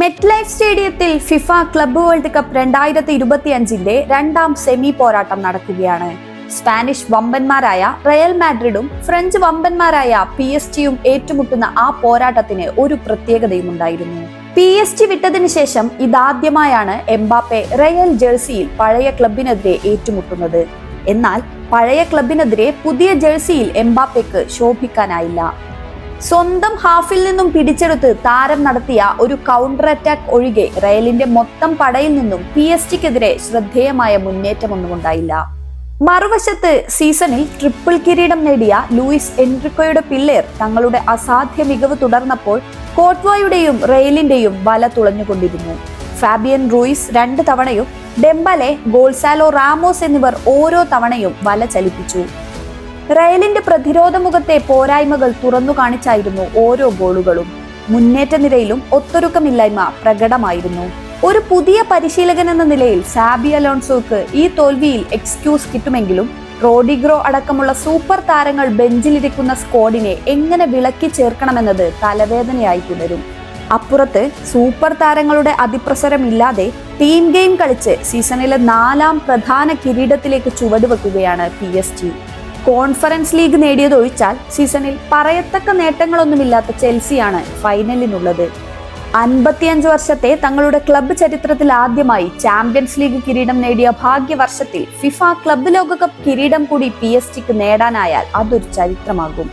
MetLife സ്റ്റേഡിയത്തിൽ FIFA club world cup 2025 രണ്ടാം semi പോരാട്ടം നടക്കുകയാണ്. സ്പാനിഷ് വമ്പന്മാരായ റയൽ മാഡ്രിഡും ഫ്രഞ്ച് വമ്പന്മാരായ PSG ഏറ്റുമുട്ടുന്ന ആ പോരാട്ടത്തിന് ഒരു പ്രത്യേകതയും ഉണ്ടായിരുന്നു. PSG വിട്ടതിന് ശേഷം ഇതാദ്യമായാണ് എംബാപ്പെ റയൽ ജേഴ്സിയിൽ പഴയ ക്ലബിനെതിരെ ഏറ്റുമുട്ടുന്നത്. എന്നാൽ പഴയ ക്ലബിനെതിരെ പുതിയ ജേഴ്സിയിൽ എംബാപ്പയ്ക്ക് ശോഭിക്കാനായില്ല. സ്വന്തം ഹാഫിൽ നിന്നും പിടിച്ചെടുത്ത് താരം നടത്തിയ ഒരു കൗണ്ടർ അറ്റാക്ക് ഒഴികെ റയലിന്റെ മൊത്തം പടയിൽ നിന്നും PSG-ക്കെതിരെ ശ്രദ്ധേയമായ മുന്നേറ്റമൊന്നും ഉണ്ടായില്ല. മറുവശത്ത് സീസണിൽ ട്രിപ്പിൾ കിരീടം നേടിയ ലൂയിസ് എൻറിക്കോയുടെ പിള്ളേർ തങ്ങളുടെ അസാധ്യ മികവ് തുടർന്നപ്പോൾ കോട്ട്വോയുടെയും റയലിന്റെയും വല തുളഞ്ഞുകൊണ്ടിരുന്നു. ഫാബിയൻ റൂയിസ് 2 തവണയും ഡെംബലെ, ഗോൾസാലോ റാമോസ് എന്നിവർ ഓരോ തവണയും വല ചലിപ്പിച്ചു. റയലിന്റെ പ്രതിരോധ മുഖത്തെ പോരായ്മകൾ തുറന്നു കാണിച്ചായിരുന്നു ഓരോ ഗോളുകളും. മുന്നേറ്റ നിരയിലും ഒത്തൊരുക്കമില്ലായ്മ പ്രകടമായിരുന്നു. ഒരു പുതിയ പരിശീലകൻ എന്ന നിലയിൽ സാബി അലോൺസോക്ക് ഈ തോൽവിയിൽ എക്സ്ക്യൂസ് കിട്ടുമെങ്കിലും റോഡിഗ്രോ അടക്കമുള്ള സൂപ്പർ താരങ്ങൾ ബെഞ്ചിലിരിക്കുന്ന സ്ക്വാഡിനെ എങ്ങനെ വിളക്കി ചേർക്കണമെന്നത് തലവേദനയായി തുടരും. അപ്പുറത്ത് സൂപ്പർ താരങ്ങളുടെ അതിപ്രസരമില്ലാതെ ടീം ഗെയിം കളിച്ച് സീസണിലെ 4ാം പ്രധാന കിരീടത്തിലേക്ക് ചുവടുവെക്കുകയാണ് PSG. കോൺഫറൻസ് ലീഗ് നേടിയതൊഴിച്ചാൽ സീസണിൽ പറയത്തക്ക നേട്ടങ്ങളൊന്നുമില്ലാത്ത ചെൽസിയാണ് ഫൈനലിനുള്ളത്. 55 വർഷത്തെ തങ്ങളുടെ ക്ലബ്ബ് ചരിത്രത്തിൽ ആദ്യമായി ചാമ്പ്യൻസ് ലീഗ് കിരീടം നേടിയ ഭാഗ്യവർഷത്തിൽ ഫിഫ ക്ലബ്ബ് ലോകകപ്പ് കിരീടം കൂടി PSG-ക്ക് നേടാനായാൽ അതൊരു ചരിത്രമാകും.